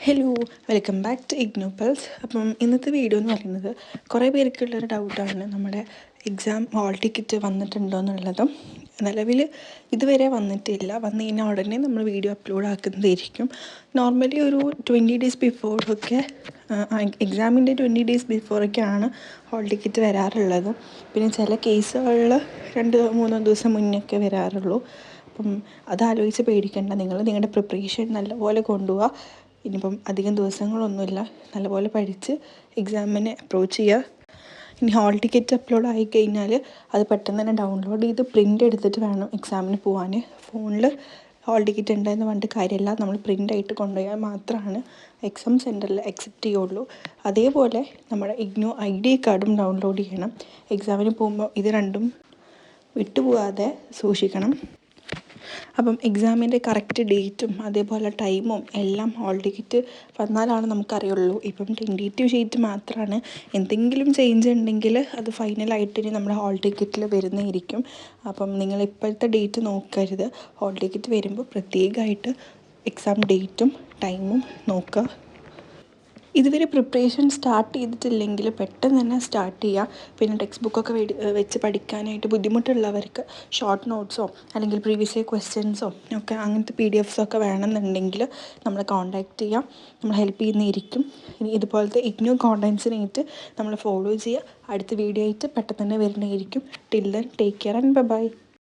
Hello, welcome back to ഇഗ്നോപ്പൽസ്. അപ്പം ഇന്നത്തെ വീഡിയോ എന്ന് പറയുന്നത് കുറേ പേർക്കുള്ളൊരു ഡൗട്ടാണ് നമ്മുടെ എക്സാം ഹോൾ ടിക്കറ്റ് വന്നിട്ടുണ്ടോ എന്നുള്ളതും. നിലവിൽ ഇതുവരെ വന്നിട്ടില്ല. വന്നു കഴിഞ്ഞാൽ ഉടനെ നമ്മൾ വീഡിയോ അപ്ലോഡ് ആക്കുന്നതായിരിക്കും. നോർമലി ഒരു 20 ഡേയ്സ് ബിഫോറൊക്കെ എക്സാമിൻ്റെ 20 ഡേയ്സ് ബിഫോറൊക്കെയാണ് ഹോൾ ടിക്കറ്റ് വരാറുള്ളത്. പിന്നെ ചില കേസുകളിൽ 2-3 ദിവസം മുന്നൊക്കെ വരാറുള്ളൂ. അപ്പം അതാലോചിച്ച് പേടിക്കേണ്ട. നിങ്ങളുടെ പ്രിപ്പറേഷൻ നല്ലപോലെ കൊണ്ടുപോവുക. ഇനിയിപ്പം അധികം ദിവസങ്ങളൊന്നുമില്ല, നല്ലപോലെ പഠിച്ച് എക്സാമിനെ അപ്രോച്ച് ചെയ്യുക. ഇനി ഹോൾ ടിക്കറ്റ് അപ്ലോഡ് ആയിക്കഴിഞ്ഞാൽ അത് പെട്ടെന്ന് തന്നെ ഡൗൺലോഡ് ചെയ്ത് പ്രിൻ്റ് എടുത്തിട്ട് വേണം എക്സാമിന് പോകാൻ. ഫോണിൽ ഹോൾ ടിക്കറ്റ് ഉണ്ടെന്ന് പറഞ്ഞിട്ട് കാര്യമില്ല, നമ്മൾ പ്രിൻ്റായിട്ട് കൊണ്ടുപോയാൽ മാത്രമാണ് എക്സാം സെൻറ്ററിൽ അക്സെപ്റ്റ് ചെയ്യുള്ളൂ. അതേപോലെ നമ്മുടെ ഇഗ്നോ ID കാർഡും ഡൗൺലോഡ് ചെയ്യണം. എക്സാമിന് പോകുമ്പോൾ ഇത് രണ്ടും വിട്ടുപോകാതെ സൂക്ഷിക്കണം. അപ്പം എക്സാമിൻ്റെ കറക്റ്റ് ഡേറ്റും അതേപോലെ ടൈമും എല്ലാം ഹോൾ ടിക്കറ്റ് വന്നാലാണ് നമുക്കറിയുള്ളൂ. ഇപ്പം ടെൻറ്റേറ്റീവ് ഷീറ്റ് മാത്രമാണ്. എന്തെങ്കിലും ചേഞ്ച് ഉണ്ടെങ്കിൽ അത് ഫൈനലായിട്ട് ഇനി നമ്മുടെ ഹോൾ ടിക്കറ്റിൽ വരുന്നതായിരിക്കും. അപ്പം നിങ്ങൾ ഇപ്പോഴത്തെ ഡേറ്റ് നോക്കരുത്. ഹോൾ ടിക്കറ്റ് വരുമ്പോൾ പ്രത്യേകമായിട്ട് എക്സാം ഡേറ്റും ടൈമും നോക്കുക. ഇതുവരെ പ്രിപ്പറേഷൻ സ്റ്റാർട്ട് ചെയ്തിട്ടില്ലെങ്കിൽ പെട്ടെന്ന് തന്നെ സ്റ്റാർട്ട് ചെയ്യുക. പിന്നെ ടെക്സ്റ്റ് ബുക്കൊക്കെ വെച്ച് പഠിക്കാനായിട്ട് ബുദ്ധിമുട്ടുള്ളവർക്ക് ഷോർട്ട് നോട്ട്സോ അല്ലെങ്കിൽ പ്രീവിയസ് ഇയർ ക്വസ്റ്റ്യൻസോ ഒക്കെ അങ്ങനത്തെ PDFs ഒക്കെ വേണമെന്നുണ്ടെങ്കിൽ നമ്മളെ കോൺടാക്റ്റ് ചെയ്യാം. നമ്മൾ ഹെൽപ്പ് ചെയ്യുന്നതായിരിക്കും. ഇനി ഇതുപോലത്തെ ഇഗ്നോ കോണ്ടൻസിനായിട്ട് നമ്മൾ ഫോളോ ചെയ്യുക. അടുത്ത വീഡിയോ ആയിട്ട് പെട്ടെന്ന് തന്നെ വരുന്നതായിരിക്കും. Till then take care and by.